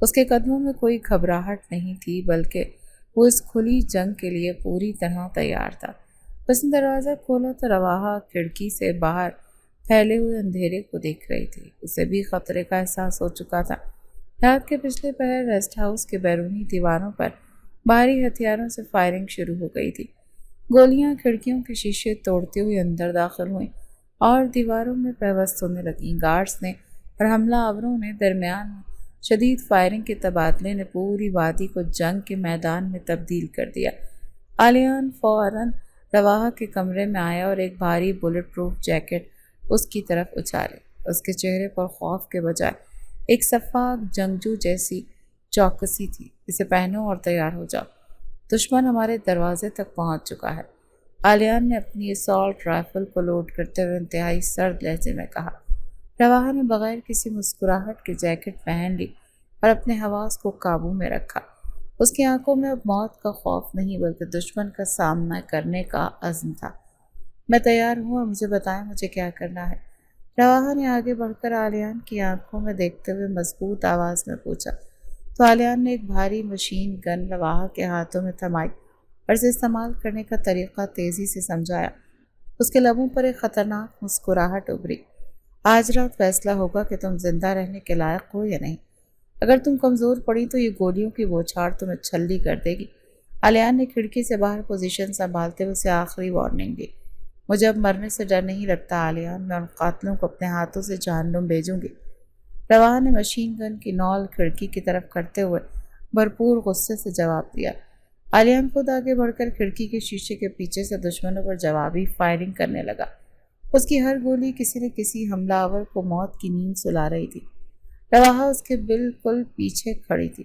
اس کے قدموں میں کوئی گھبراہٹ نہیں تھی، بلکہ وہ اس کھلی جنگ کے لیے پوری طرح تیار تھا۔ اس نے دروازہ کھولا تو رواحہ کھڑکی سے باہر پھیلے ہوئے اندھیرے کو دیکھ رہی تھی۔ اسے بھی خطرے کا احساس ہو چکا تھا۔ رات کے پچھلے پہر ریسٹ ہاؤس کے بیرونی دیواروں پر بھاری ہتھیاروں سے فائرنگ شروع ہو گئی تھی۔ گولیاں کھڑکیوں کے شیشے توڑتے ہوئے اندر داخل ہوئیں اور دیواروں میں پیوست ہونے لگیں۔ گارڈز نے اور حملہ آوروں نے درمیان میں شدید فائرنگ کے تبادلے نے پوری وادی کو جنگ کے میدان میں تبدیل کر دیا۔ آلیان فوراً رواحہ کے کمرے میں آیا اور ایک بھاری بلٹ پروف جیکٹ اس کی طرف اچھالے۔ اس کے چہرے پر خوف کے بجائے ایک شفاف جنگجو جیسی چوکسی تھی۔ اسے پہنو اور تیار ہو جاؤ، دشمن ہمارے دروازے تک پہنچ چکا ہے، آلیان نے اپنی اسالٹ رائفل کو لوڈ کرتے ہوئے انتہائی سرد لہجے میں کہا۔ رواحہ نے بغیر کسی مسکراہٹ کے جیکٹ پہن لی اور اپنے حواس کو قابو میں رکھا۔ اس کی آنکھوں میں اب موت کا خوف نہیں بلکہ دشمن کا سامنا کرنے کا عزم تھا۔ میں تیار ہوں اور مجھے بتائیں مجھے کیا کرنا ہے، رواحہ نے آگے بڑھ کر آلیان کی آنکھوں میں دیکھتے ہوئے مضبوط آواز میں پوچھا۔ تو آلیان نے ایک بھاری مشین گن رواحہ کے ہاتھوں میں تھمائی اور اسے استعمال کرنے کا طریقہ تیزی سے سمجھایا۔ اس کے لبوں پر ایک خطرناک مسکراہٹ ابھری۔ آج رات فیصلہ ہوگا کہ تم زندہ رہنے کے لائق ہو یا نہیں۔ اگر تم کمزور پڑی تو یہ گولیوں کی بوچھاڑ تمہیں چھلنی کر دے گی۔ آلیان نے کھڑکی سے باہر پوزیشن سنبھالتے ہوئے اسے آخری وارننگ دی۔ مجھے اب مرنے سے ڈر نہیں لگتا آلیان، میں ان قاتلوں کو اپنے ہاتھوں سے جہنم بھیجوں گی۔ رواحہ نے مشین گن کی نول کھڑکی کی طرف کرتے ہوئے بھرپور غصے سے جواب دیا۔ آلیان خود آگے بڑھ کر کھڑکی کے شیشے کے پیچھے سے دشمنوں پر جوابی فائرنگ کرنے لگا۔ اس کی ہر گولی کسی نہ کسی حملہ آور کو موت کی نیند سلا رہی تھی۔ رواحہ اس کے بالکل پیچھے کھڑی تھی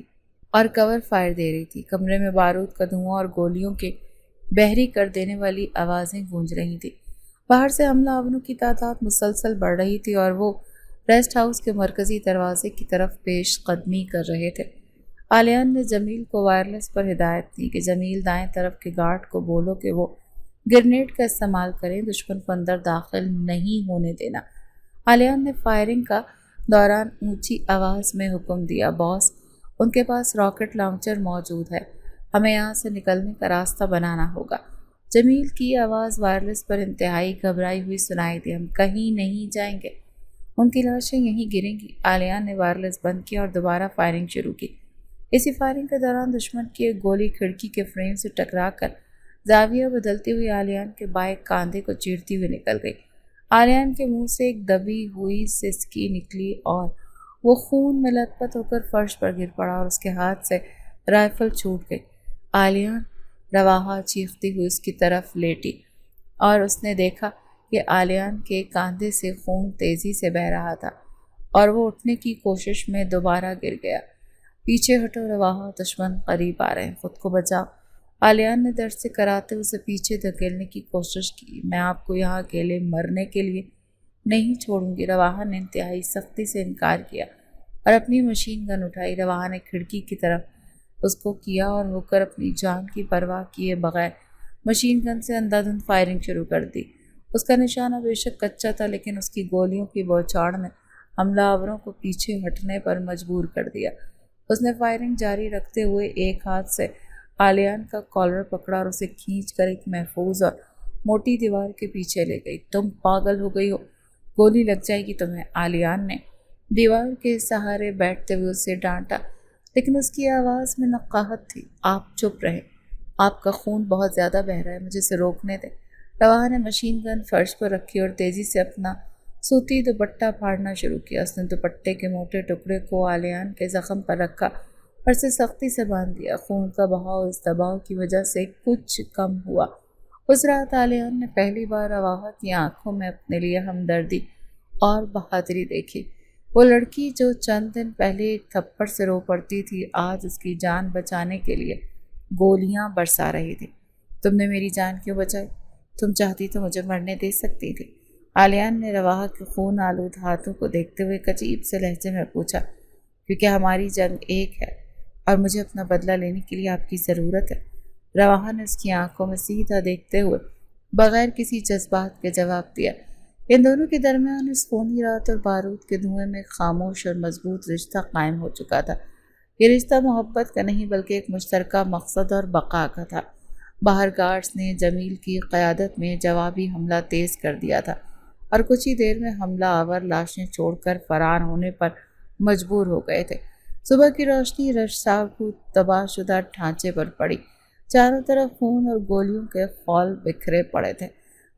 اور کور فائر دے رہی تھی۔ کمرے میں بارود کا دھواں اور گولیوں کے بحری کر دینے والی آوازیں گونج رہی تھیں۔ باہر سے حملہ آوروں کی تعداد مسلسل بڑھ رہی تھی اور وہ ریسٹ ہاؤس کے مرکزی دروازے کی طرف پیش قدمی کر رہے تھے۔ آلیان نے جمیل کو وائرلیس پر ہدایت دی کہ جمیل دائیں طرف کے گارڈ کو بولو کہ وہ گرنیڈ کا استعمال کریں، دشمن کو اندر داخل نہیں ہونے دینا۔ آلیان نے فائرنگ کا دوران اونچی آواز میں حکم دیا، باس، ان کے پاس راکٹ لانچر موجود ہے، ہمیں یہاں سے نکلنے کا راستہ بنانا ہوگا۔ جمیل کی آواز وائرلیس پر انتہائی گھبرائی ہوئی سنائی دی، ہم کہیں نہیں جائیں گے، ان کی لاشیں یہیں گریں گی۔ آلیان نے وائرلیس بند کیا اور دوبارہ فائرنگ شروع کی۔ اسی فائرنگ کے دوران دشمن کی ایک گولی کھڑکی کے فریم سے ٹکرا کر زاویہ بدلتے ہوئے آلیان کے بائیں کاندھے کو چیرتی ہوئی نکل گئی۔ آلیان کے منہ سے ایک دبی ہوئی سسکی نکلی اور وہ خون میں لت پت ہو کر فرش پر گر پڑا اور اس کے ہاتھ سے رائفل چھوٹ گئی۔ آلیان، رواحہ چیختی ہوئی اس کی طرف لیٹی اور اس نے دیکھا کہ آلیان کے کاندھے سے خون تیزی سے بہہ رہا تھا اور وہ اٹھنے کی کوشش میں دوبارہ گر گیا۔ پیچھے ہٹو رواحہ، دشمن قریب آ رہے ہیں، خود کو بچاؤ۔ آلیان نے درد سے کراتے اسے پیچھے دھکیلنے کی کوشش کی۔ میں آپ کو یہاں اکیلے مرنے کے لیے نہیں چھوڑوں گی، رواحہ نے انتہائی سختی سے انکار کیا اور اپنی مشین گن اٹھائی۔ رواحہ نے کھڑکی کی طرف اس کو کیا اور ہو کر اپنی جان کی پرواہ کیے بغیر مشین گن سے اندھا دھند فائرنگ شروع کر دی۔ اس کا نشانہ بے شک کچا تھا لیکن اس کی گولیوں کی بوچھاڑ نے حملہ آوروں کو پیچھے ہٹنے پر مجبور کر دیا۔ اس نے فائرنگ جاری رکھتے ہوئے ایک ہاتھ سے آلیان کا کالر پکڑا اور اسے کھینچ کر ایک محفوظ اور موٹی دیوار کے پیچھے لے گئی۔ تم پاگل ہو گئی ہو، گولی لگ جائے گی تمہیں، آلیان نے دیوار کے سہارے بیٹھتے ہوئے اسے ڈانٹا، لیکن اس کی آواز میں نقاہت تھی۔ آپ چپ رہیں، آپ کا خون بہت زیادہ بہہ رہا ہے، مجھے اسے روکنے دیں۔ رواحہ نے مشین گن فرش پر رکھی اور تیزی سے اپنا سوتی دوپٹہ پھاڑنا شروع کیا۔ اس نے دوپٹے کے موٹے ٹکڑے کو آلیان کے زخم پر رکھا اور اسے سختی سے باندھ دیا۔ خون کا بہاؤ اس دباؤ کی وجہ سے کچھ کم ہوا۔ اس رات آلیان نے پہلی بار رواحہ کی آنکھوں میں اپنے لیے ہمدردی اور بہادری دیکھی۔ وہ لڑکی جو چند دن پہلے ایک تھپڑ سے رو پڑتی تھی، آج اس کی جان بچانے کے لیے گولیاں برسا رہی تھی۔ تم نے میری جان کیوں بچائی؟ تم چاہتی تو مجھے مرنے دے سکتی تھی، آلیان نے رواحہ کے خون آلود ہاتھوں کو دیکھتے ہوئے ایک عجیب سے لہجے میں پوچھا۔ کیونکہ ہماری جنگ ایک ہے اور مجھے اپنا بدلہ لینے کے لیے آپ کی ضرورت ہے، رواحہ نے اس کی آنکھوں میں سیدھا دیکھتے ہوئے بغیر کسی جذبات کے جواب دیا۔ ان دونوں کے درمیان اس خونی رات اور بارود کے دھوئیں میں خاموش اور مضبوط رشتہ قائم ہو چکا تھا۔ یہ رشتہ محبت کا نہیں بلکہ ایک مشترکہ مقصد اور بقا کا تھا۔ باہر گارڈز نے جمیل کی قیادت میں جوابی حملہ تیز کر دیا تھا اور کچھ ہی دیر میں حملہ آور لاشیں چھوڑ کر فرار ہونے پر مجبور ہو گئے تھے۔ صبح کی روشنی رش کو تباہ شدہ ڈھانچے پر پڑی۔ چاروں طرف خون اور گولیوں کے خول بکھرے پڑے تھے۔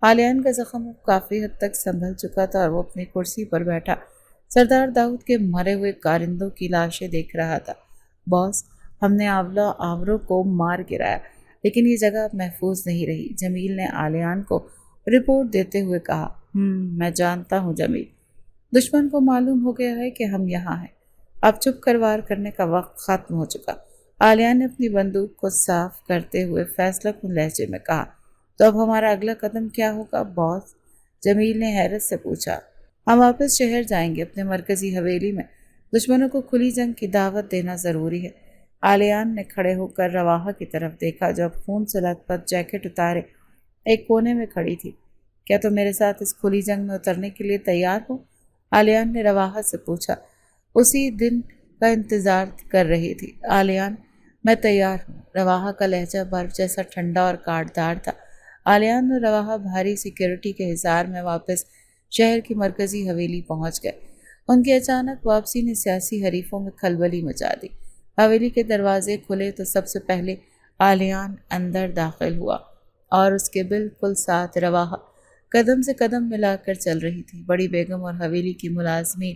آلیان کا زخم کافی حد تک سنبھل چکا تھا اور وہ اپنی کرسی پر بیٹھا سردار داؤد کے مرے ہوئے کارندوں کی لاشیں دیکھ رہا تھا۔ باس، ہم نے آوروں کو مار گرایا، لیکن یہ جگہ محفوظ نہیں رہی، جمیل نے آلیان کو رپورٹ دیتے ہوئے کہا۔ میں جانتا ہوں جمیل، دشمن کو معلوم ہو گیا ہے کہ ہم یہاں ہیں۔ اب چپ کر وار کرنے کا وقت ختم ہو چکا۔ آلیان نے اپنی بندوق کو صاف کرتے ہوئے فیصلہ کن لہجے میں کہا۔ تو اب ہمارا اگلا قدم کیا ہوگا باس؟ جمیل نے حیرت سے پوچھا۔ ہم واپس شہر جائیں گے، اپنے مرکزی حویلی میں۔ دشمنوں کو کھلی جنگ کی دعوت دینا ضروری ہے۔ آلیان نے کھڑے ہو کر رواحہ کی طرف دیکھا جو اب خون سے لت پت جیکٹ اتارے ایک کونے میں کھڑی تھی۔ کیا تم میرے ساتھ اس کھلی جنگ میں اترنے کے لیے تیار ہو؟ آلیان نے رواحہ سے پوچھا۔ اسی دن کا انتظار کر رہی تھی۔ آلیان، میں تیار ہوں۔ رواحہ کا لہجہ برف جیسا ٹھنڈا اور کاٹدار تھا۔ آلیان اور رواحہ بھاری سیکیورٹی کے حصار میں واپس شہر کی مرکزی حویلی پہنچ گئے۔ ان کی اچانک واپسی نے سیاسی حریفوں میں کھلبلی مچا دی۔ حویلی کے دروازے کھلے تو سب سے پہلے آلیان اندر داخل ہوا اور اس کے بالکل ساتھ رواحہ قدم سے قدم ملا کر چل رہی تھی۔ بڑی بیگم اور حویلی کی ملازمین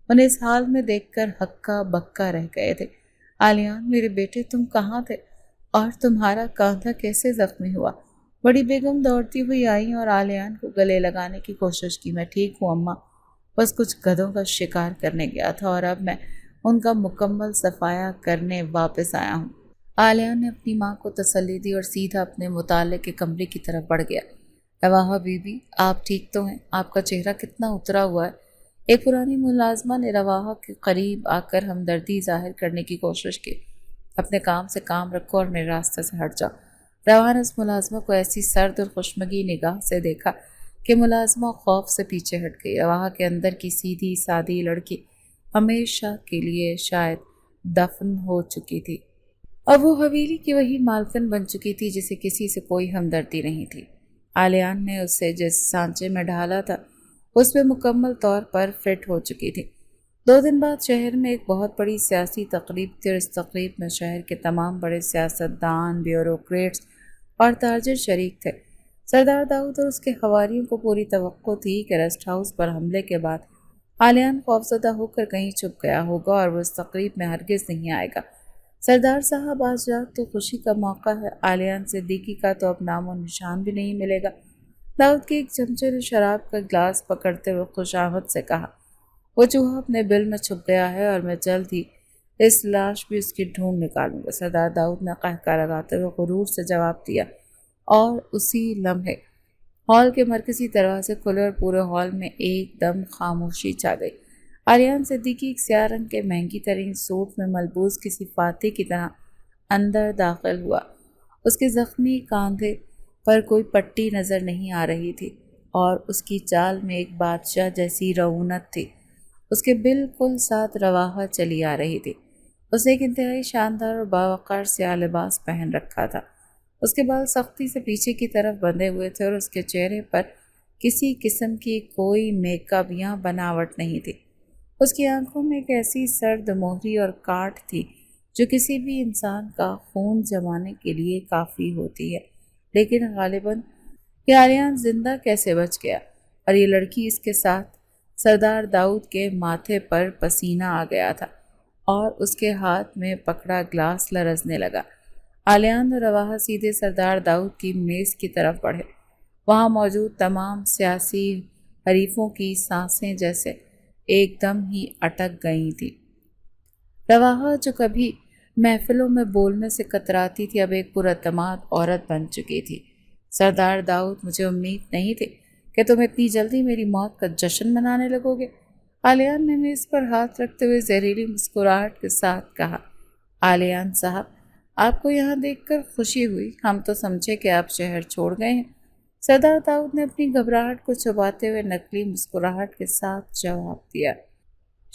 انہیں اس حال میں دیکھ کر ہکا بکا رہ گئے تھے۔ آلیان، میرے بیٹے، تم کہاں تھے اور تمہارا کاندھا کیسے زخمی ہوا؟ بڑی بیگم دوڑتی ہوئی آئی اور آلیان کو گلے لگانے کی کوشش کی۔ میں ٹھیک ہوں اماں، بس کچھ گدھوں کا شکار کرنے گیا تھا اور اب میں ان کا مکمل صفایا کرنے واپس آیا ہوں۔ آلیان نے اپنی ماں کو تسلی دی اور سیدھا اپنے مطالعے کے کمرے کی طرف بڑھ گیا۔ رواحہ بی بی، آپ ٹھیک تو ہیں؟ آپ کا چہرہ کتنا اترا ہوا ہے۔ ایک پرانی ملازمہ نے رواحہ کے قریب آ کر ہمدردی ظاہر کرنے کی کوشش کی۔ اپنے کام سے کام رکھو اور میرے راستے سے ہٹ جاؤ۔ رواحہ نے اس ملازمہ کو ایسی سرد اور خشمگی نگاہ سے دیکھا کہ ملازمہ خوف سے پیچھے ہٹ گئی۔ رواحہ کے اندر کی سیدھی سادی لڑکی ہمیشہ کے لیے شاید دفن ہو چکی تھی۔ اب وہ حویلی کی وہی مالکن بن چکی تھی جسے کسی سے کوئی ہمدردی نہیں تھی۔ آلیان نے اسے جس سانچے میں ڈھالا تھا اس میں مکمل طور پر فٹ ہو چکی تھی۔ 2 دن بعد شہر میں ایک بہت بڑی سیاسی تقریب تھی اور اس تقریب میں شہر کے تمام بڑے سیاستدان، بیوروکریٹس اور تاجر شریک تھے۔ سردار داؤد اور اس کے حواریوں کو پوری توقع تھی کہ ریسٹ ہاؤس پر حملے کے بعد آلیان خوفزدہ ہو کر کہیں چھپ گیا ہوگا اور وہ اس تقریب میں ہرگز نہیں آئے گا۔ سردار صاحب، آج رات تو خوشی کا موقع ہے۔ آلیان صدیقی کا تو اب نام و نشان بھی نہیں ملے گا۔ داؤد کے ایک چمچے نے شراب کا گلاس پکڑتے ہوئے خوشامد سے کہا۔ وہ چوہا اپنے بل میں چھپ گیا ہے اور میں جلد ہی اس لاش بھی اس کی ڈھونڈ نکالوں گا۔ سردار داؤد نے قہقہ لگاتے ہوئے غرور سے جواب دیا اور اسی لمحے ہال کے مرکزی دروازے کھلے اور پورے ہال میں ایک دم خاموشی چھا گئی۔ آلیان صدیقی ایک سیاہ رنگ کے مہنگی ترین سوٹ میں ملبوس کسی فاتح کی طرح اندر داخل ہوا۔ اس کے زخمی کاندھے پر کوئی پٹی نظر نہیں آ رہی تھی اور اس کی چال میں ایک بادشاہ جیسی رعونت تھی۔ اس کے بالکل ساتھ رواحہ چلی آ رہی تھی۔ اس نے ایک انتہائی شاندار اور باوقار سیاہ لباس پہن رکھا تھا۔ اس کے بال سختی سے پیچھے کی طرف بندھے ہوئے تھے اور اس کے چہرے پر کسی قسم کی کوئی میک اپ یا بناوٹ نہیں تھی۔ اس کی آنکھوں میں ایک ایسی سرد مہری اور کاٹ تھی جو کسی بھی انسان کا خون جمانے کے لیے کافی ہوتی ہے، لیکن غالباً یہ آلیان زندہ کیسے بچ گیا؟ اور یہ لڑکی اس کے ساتھ؟ سردار داؤد کے ماتھے پر پسینہ آ گیا تھا اور اس کے ہاتھ میں پکڑا گلاس لرزنے لگا۔ آلیان اور رواحہ سیدھے سردار داؤد کی میز کی طرف بڑھے۔ وہاں موجود تمام سیاسی حریفوں کی سانسیں جیسے ایک دم ہی اٹک گئی تھی۔ رواحہ جو کبھی محفلوں میں بولنے سے کتراتی تھی اب ایک پراعتماد عورت بن چکی تھی۔ سردار داؤد، مجھے امید نہیں تھی کہ تم اتنی جلدی میری موت کا جشن منانے لگو گے۔ آلیان نے میز پر ہاتھ رکھتے ہوئے زہریلی مسکراہٹ کے ساتھ کہا۔ آلیان صاحب، آپ کو یہاں دیکھ کر خوشی ہوئی، ہم تو سمجھے کہ آپ شہر چھوڑ گئے ہیں۔ سردار داؤد نے اپنی گھبراہٹ کو چھپاتے ہوئے نقلی مسکراہٹ کے ساتھ جواب دیا۔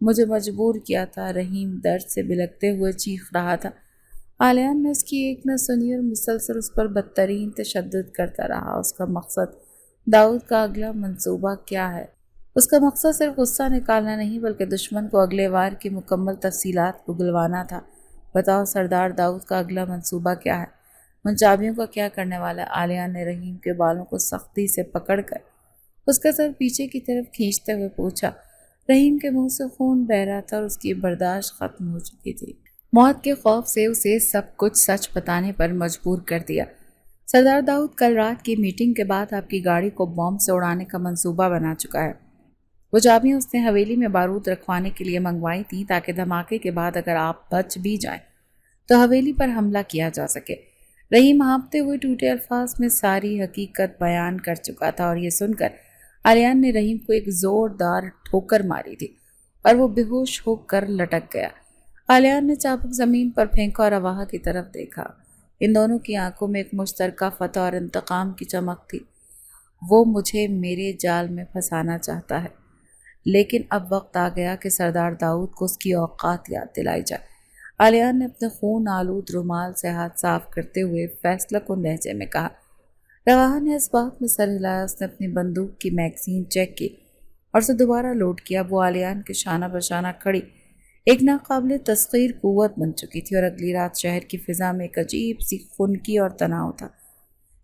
مجھے مجبور کیا تھا۔ رحیم درد سے بلکتے ہوئے چیخ رہا تھا۔ آلیان نے اس کی ایک نہ سنی اور مسلسل اس پر بدترین تشدد کرتا رہا۔ اس کا مقصد داؤد کا اگلا منصوبہ کیا ہے؟ اس کا مقصد صرف غصہ نکالنا نہیں بلکہ دشمن کو اگلے وار کی مکمل تفصیلات اگلوانا تھا۔ بتاؤ سردار داؤد کا اگلا منصوبہ کیا ہے؟ ان چابیوں کا کیا کرنے والا ہے؟ آلیان نے رحیم کے بالوں کو سختی سے پکڑ کر اس کا سر پیچھے کی طرف کھینچتے ہوئے پوچھا۔ رحیم کے منہ سے خون بہہ رہا تھا اور اس کی برداشت ختم ہو چکی تھی۔ موت کے خوف سے اسے سب کچھ سچ بتانے پر مجبور کر دیا۔ سردار داؤد کل رات کی میٹنگ کے بعد آپ کی گاڑی کو بم سے اڑانے کا منصوبہ بنا چکا ہے۔ وہ چابیاں اس نے حویلی میں بارود رکھوانے کے لیے منگوائی تھیں تاکہ دھماکے کے بعد اگر آپ بچ بھی جائیں تو حویلی پر حملہ کیا جا سکے۔ رحیم ہانپتے ہوئے ٹوٹے الفاظ میں ساری حقیقت بیان کر چکا تھا اور یہ سن کر آلیان نے رحیم کو ایک زوردار ٹھوکر ماری تھی اور وہ بے ہوش ہو کر لٹک گیا۔ آلیان نے چابک زمین پر پھینکا اور رواحہ کی طرف دیکھا۔ ان دونوں کی آنکھوں میں ایک مشترکہ فتح اور انتقام کی چمک تھی۔ وہ مجھے میرے جال میں پھنسانا چاہتا ہے، لیکن اب وقت آ گیا کہ سردار داؤد کو اس کی اوقات یاد دلائی جائے۔ آلیان نے اپنے خون آلود رومال سے ہاتھ صاف کرتے ہوئے فیصلہ کن لہجے میں کہا۔ رواحہ نے اس بات میں سر ہلایا۔ اس نے اپنی بندوق کی میگزین چیک کی اور اسے دوبارہ لوڈ کیا۔ وہ آلیان کے شانہ بشانہ کھڑی ایک ناقابل تسخیر قوت بن چکی تھی اور اگلی رات شہر کی فضا میں ایک عجیب سی خنکی اور تناؤ تھا۔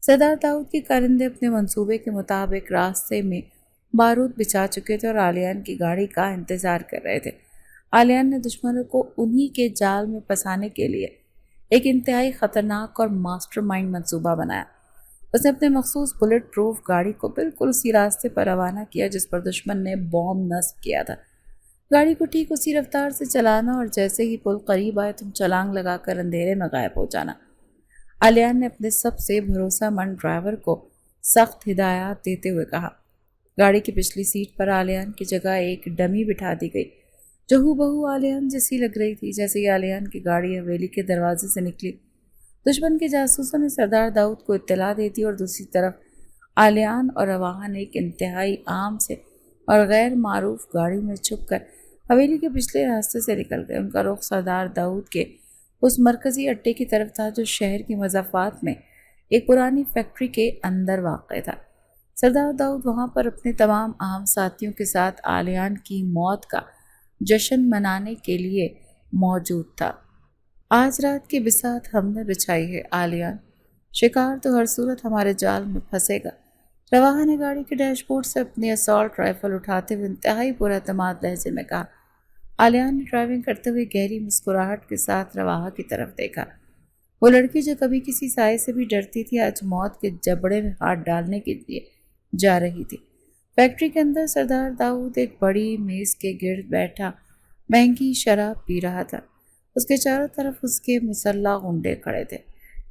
سردار داؤد کے کارندے اپنے منصوبے کے مطابق راستے میں بارود بچھا چکے تھے اور آلیان کی گاڑی کا انتظار کر رہے تھے۔ آلیان نے دشمنوں کو انہی کے جال میں پھنسانے کے لیے ایک انتہائی خطرناک اور ماسٹر مائنڈ منصوبہ بنایا۔ اس نے اپنے مخصوص بلٹ پروف گاڑی کو بالکل اسی راستے پر روانہ کیا جس پر دشمن نے بوم نصب کیا تھا۔ گاڑی کو ٹھیک اسی رفتار سے چلانا اور جیسے ہی پل قریب آئے تم چھلانگ لگا کر اندھیرے میں غائب ہو جانا۔ آلیان نے اپنے سب سے بھروسہ مند ڈرائیور کو سخت ہدایات دیتے ہوئے کہا۔ گاڑی کی پچھلی سیٹ پر آلیان کی جگہ ایک ڈمی بٹھا دی گئی جو ہو بہو آلیان جیسی لگ رہی تھی۔ جیسے ہی آلیان کی گاڑی حویلی کے دروازے سے نکلی، دشمن کے جاسوسوں نے سردار داؤد کو اطلاع دے دی اور دوسری طرف آلیان اور رواحہ نے ایک انتہائی عام سے اور غیر معروف گاڑی میں چھپ کر حویلی کے پچھلے راستے سے نکل گئے۔ ان کا رخ سردار داؤد کے اس مرکزی اڈے کی طرف تھا جو شہر کی مضافات میں ایک پرانی فیکٹری کے اندر واقع تھا۔ سردار داؤد وہاں پر اپنے تمام اہم ساتھیوں کے ساتھ آلیان کی موت کا جشن منانے کے لیے موجود تھا۔ آج رات کی بساط ہم نے بچھائی ہے آلیان، شکار تو ہر صورت ہمارے جال میں پھنسے گا۔ رواحہ نے گاڑی کے ڈیش بورڈ سے اپنی اسالٹ رائفل اٹھاتے ہوئے انتہائی پر اعتماد لہجے میں کہا۔ آلیان نے ڈرائیونگ کرتے ہوئے گہری مسکراہٹ کے ساتھ رواحہ کی طرف دیکھا۔ وہ لڑکی جو کبھی کسی سائے سے بھی ڈرتی تھی آج موت کے جبڑے میں ہاتھ ڈالنے کے لیے جا رہی تھی۔ فیکٹری کے اندر سردار داؤد ایک بڑی میز کے گرد بیٹھا مہنگی شراب پی رہا تھا۔ اس کے چاروں طرف اس کے مسلح غنڈے کھڑے تھے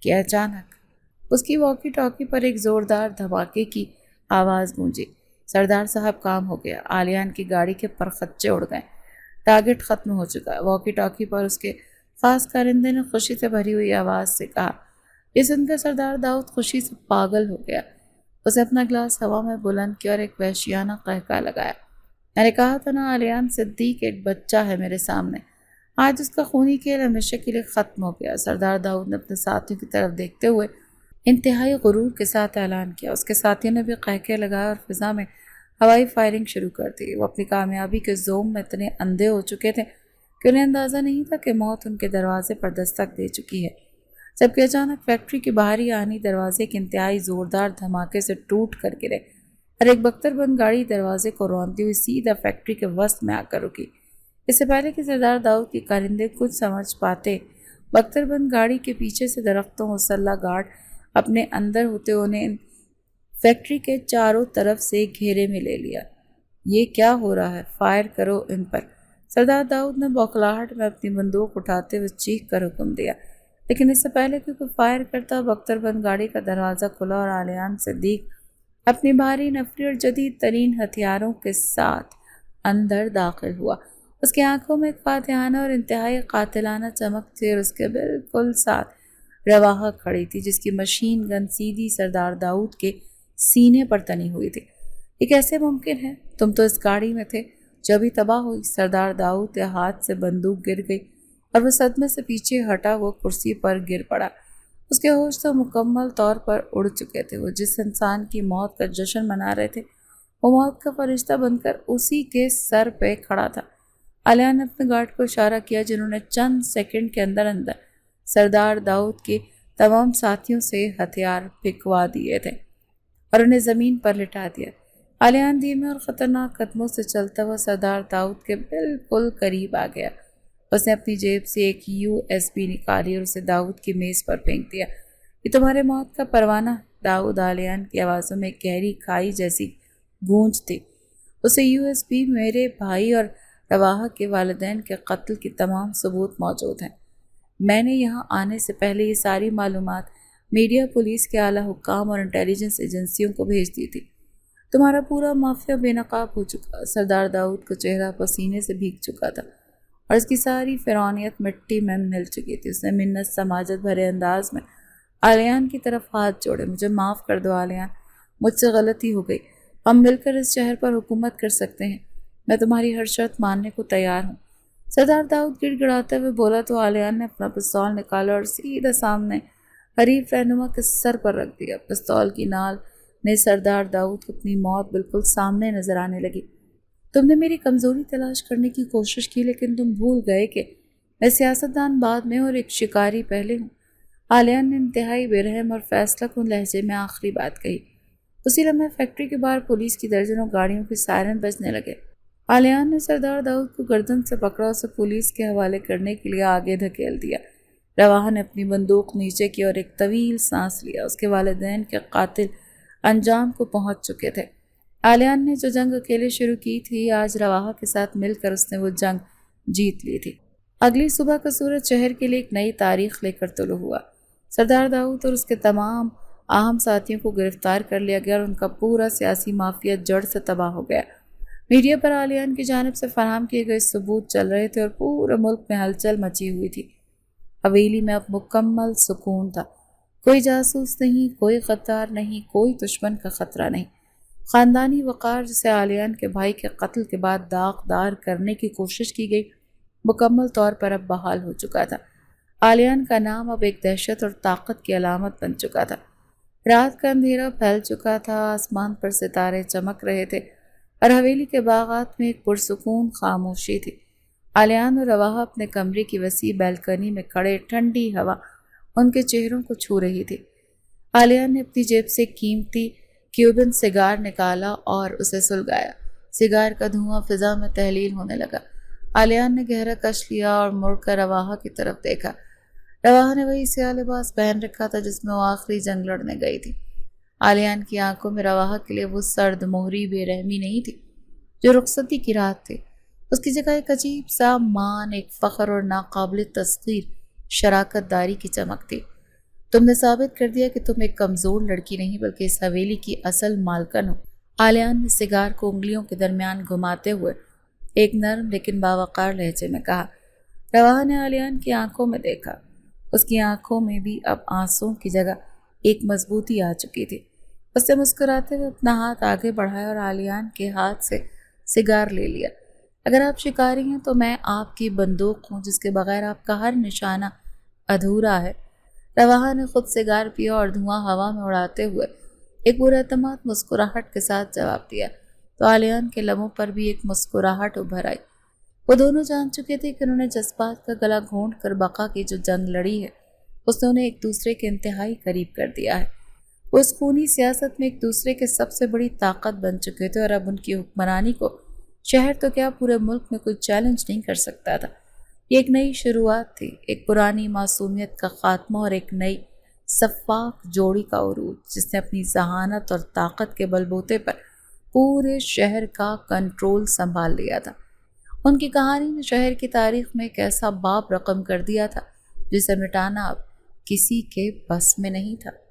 کہ اچانک اس کی واکی ٹاکی پر ایک زوردار دھماکے کی آواز گونجی۔ سردار صاحب کام ہو گیا۔ آلیان کی گاڑی کے پرخچے اڑ گئے۔ ٹارگٹ ختم ہو چکا۔ واکی ٹاکی پر اس کے خاص کارندے نے خوشی سے بھری ہوئی آواز سے کہا۔ یہ سن کر سردار داؤد خوشی سے پاگل ہو گیا۔ اسے اپنا گلاس ہوا میں بلند کیا اور ایک وحشیانہ قہقہ لگایا۔ میں نے کہا تھا نا آلیان صدیق ایک بچہ ہے میرے سامنے۔ آج اس کا خونی کھیل ہمیشہ کے لیے ختم ہو گیا۔ سردار داؤد نے اپنے ساتھیوں کی طرف دیکھتے ہوئے انتہائی غرور کے ساتھ اعلان کیا۔ اس کے ساتھیوں نے بھی قہقہے لگائے اور فضا میں ہوائی فائرنگ شروع کر دی۔ وہ اپنی کامیابی کے زوم میں اتنے اندھے ہو چکے تھے کہ انہیں اندازہ نہیں تھا کہ موت ان کے دروازے پر دستک دے چکی ہے، جبکہ اچانک فیکٹری کی باہری آنی دروازے کے انتہائی زوردار دھماکے سے ٹوٹ کر گرے اور ایک بختر بند گاڑی دروازے کو رونتی ہوئی سیدھا فیکٹری کے وسط میں آ کر رکی۔ اس سے پہلے کہ سردار داؤد کے کارندے کچھ سمجھ پاتے، بختر بند گاڑی کے پیچھے سے درختوں مسلح گارڈ اپنے اندر ہوتے انہیں فیکٹری کے چاروں طرف سے گھیرے میں لے لیا۔ یہ کیا ہو رہا ہے؟ فائر کرو ان پر! سردار داؤد نے بوکھلاہٹ میں اپنی بندوق اٹھاتے ہوئے چیخ کر حکم دیا، لیکن اس سے پہلے کہ کوئی فائر کرتا بختر بند گاڑی کا دروازہ کھلا اور آلیان صدیق اپنی بھاری نفری اور جدید ترین ہتھیاروں کے ساتھ اندر داخل ہوا۔ اس کی آنکھوں میں ایک فاتحانہ اور انتہائی قاتلانہ چمک تھی اور اس کے بالکل ساتھ رواحہ کھڑی تھی جس کی مشین گن سیدھی سردار داؤد کے سینے پر تنی ہوئی تھی۔ یہ کیسے ممکن ہے؟ تم تو اس گاڑی میں تھے، جو ابھی تباہ ہوئی سردار داؤد کے ہاتھ سے بندوق گر گئی اور وہ صدمے سے پیچھے ہٹا وہ کرسی پر گر پڑا۔ اس کے ہوش تو مکمل طور پر اڑ چکے تھے۔ وہ جس انسان کی موت کا جشن منا رہے تھے وہ موت کا فرشتہ بن کر اسی کے سر پہ کھڑا تھا۔ عالیہ نے اپنے گارڈ کو اشارہ کیا جنہوں نے چند سیکنڈ کے اندر اندر سردار داؤد کے تمام ساتھیوں سے ہتھیار پھینکوا دیے تھے اور انہیں زمین پر لٹا دیا۔ عالیہ دھیمے اور خطرناک قدموں سے چلتا ہوا سردار داؤد کے بالکل قریب آ گیا۔ اس نے اپنی جیب سے ایک USB نکالی اور اسے داؤد کی میز پر پھینک دیا۔ یہ تمہارے موت کا پروانہ۔ داؤد عالیان کی آوازوں میں گہری کھائی جیسی گونج تھی۔ اسے USB میرے بھائی اور رواحہ کے والدین کے قتل کی تمام ثبوت موجود ہیں۔ میں نے یہاں آنے سے پہلے یہ ساری معلومات میڈیا، پولیس کے اعلیٰ حکام اور انٹیلیجنس ایجنسیوں کو بھیج دی تھی۔ تمہارا پورا مافیا بے نقاب ہو چکا۔ سردار داؤد کا چہرہ پسینے سے بھیگ چکا تھا اور اس کی ساری فرعونیت مٹی میں مل چکی تھی۔ اس نے منت سماجت بھرے انداز میں عالیان کی طرف ہاتھ جوڑے۔ مجھے معاف کر دو عالیان، مجھ سے غلطی ہو گئی۔ ہم مل کر اس شہر پر حکومت کر سکتے ہیں۔ میں تمہاری ہر شرط ماننے کو تیار ہوں۔ سردار داؤد گڑ گڑاتے ہوئے بولا تو عالیان نے اپنا پستول نکالا اور سیدھا سامنے حریف رہنما کے سر پر رکھ دیا۔ پستول کی نال نے سردار داؤد کو اپنی موت بالکل سامنے نظر آنے لگی۔ تم نے میری کمزوری تلاش کرنے کی کوشش کی لیکن تم بھول گئے کہ میں سیاستدان بعد میں اور ایک شکاری پہلے ہوں۔ عالیان نے انتہائی بے رحم اور فیصلہ کن لہجے میں آخری بات کہی۔ اسی لمحے فیکٹری کے باہر پولیس کی درجنوں گاڑیوں کے سائرن بجنے لگے۔ عالیان نے سردار داؤد کو گردن سے پکڑا، اسے پولیس کے حوالے کرنے کے لیے آگے دھکیل دیا۔ رواحہ نے اپنی بندوق نیچے کی اور ایک طویل سانس لیا۔ اس کے والدین کے قاتل انجام کو پہنچ چکے تھے۔ عالیان نے جو جنگ اکیلے شروع کی تھی، آج رواحہ کے ساتھ مل کر اس نے وہ جنگ جیت لی تھی۔ اگلی صبح کا سورج شہر کے لیے ایک نئی تاریخ لے کر طلوع ہوا۔ سردار داؤد اور اس کے تمام اہم ساتھیوں کو گرفتار کر لیا گیا اور ان کا پورا سیاسی مافیا جڑ سے تباہ ہو گیا۔ میڈیا پر عالیان کی جانب سے فراہم کیے گئے ثبوت چل رہے تھے اور پورے ملک میں ہلچل مچی ہوئی تھی۔ حویلی میں اب مکمل سکون تھا۔ کوئی جاسوس نہیں، کوئی غدار نہیں، کوئی دشمن کا خطرہ نہیں۔ خاندانی وقار جسے عالیان کے بھائی کے قتل کے بعد داغدار کرنے کی کوشش کی گئی، مکمل طور پر اب بحال ہو چکا تھا۔ عالیان کا نام اب ایک دہشت اور طاقت کی علامت بن چکا تھا۔ رات کا اندھیرا پھیل چکا تھا، آسمان پر ستارے چمک رہے تھے اور حویلی کے باغات میں ایک پرسکون خاموشی تھی۔ عالیان اور رواحہ اپنے کمرے کی وسیع بیلکنی میں کھڑے، ٹھنڈی ہوا ان کے چہروں کو چھو رہی تھی۔ عالیان نے اپنی جیب سے قیمتی کیوبن سگار نکالا اور اسے سلگایا۔ سگار کا دھواں فضا میں تحلیل ہونے لگا۔ عالیان نے گہرا کش لیا اور مڑ کر رواحہ کی طرف دیکھا۔ رواحہ نے وہی سیاہ لباس پہن رکھا تھا جس میں وہ آخری جنگ لڑنے گئی تھی۔ عالیان کی آنکھوں میں رواحہ کے لیے وہ سرد مہری بے رحمی نہیں تھی جو رخصتی کی رات تھی۔ اس کی جگہ ایک عجیب سا مان، ایک فخر اور ناقابل تسخیر شراکت داری کی چمک تھی۔ تم نے ثابت کر دیا کہ تم ایک کمزور لڑکی نہیں بلکہ اس حویلی کی اصل مالکن ہو۔ عالیان نے سگار کو انگلیوں کے درمیان گھماتے ہوئے ایک نرم لیکن باوقار لہجے میں کہا۔ رواحہ نے عالیان کی آنکھوں میں دیکھا۔ اس کی آنکھوں میں بھی اب آنسوں کی جگہ ایک مضبوطی آ چکی تھی۔ اس نے مسکراتے ہوئے اپنا ہاتھ آگے بڑھایا اور عالیان کے ہاتھ سے سگار لے لیا۔ اگر آپ شکاری ہیں تو میں آپ کی بندوق ہوں جس کے بغیر آپ کا ہر نشانہ ادھورا ہے۔ رواحہ نے خود سگار پیا اور دھواں ہوا میں اڑاتے ہوئے ایک پراعتماد مسکراہٹ کے ساتھ جواب دیا تو عالیان کے لبوں پر بھی ایک مسکراہٹ ابھر آئی۔ وہ دونوں جان چکے تھے کہ انہوں نے جذبات کا گلا گھونٹ کر بقا کی جو جنگ لڑی ہے اس نے انہیں ایک دوسرے کے انتہائی قریب کر دیا ہے۔ وہ اس خونی سیاست میں ایک دوسرے کے سب سے بڑی طاقت بن چکے تھے اور اب ان کی حکمرانی کو شہر تو کیا پورے ملک میں کوئی چیلنج نہیں کر سکتا تھا۔ یہ ایک نئی شروعات تھی، ایک پرانی معصومیت کا خاتمہ اور ایک نئی شفاف جوڑی کا عروج جس نے اپنی ذہانت اور طاقت کے بل بوتے پر پورے شہر کا کنٹرول سنبھال لیا تھا۔ ان کی کہانی نے شہر کی تاریخ میں ایک ایسا باب رقم کر دیا تھا جسے مٹانا اب کسی کے بس میں نہیں تھا۔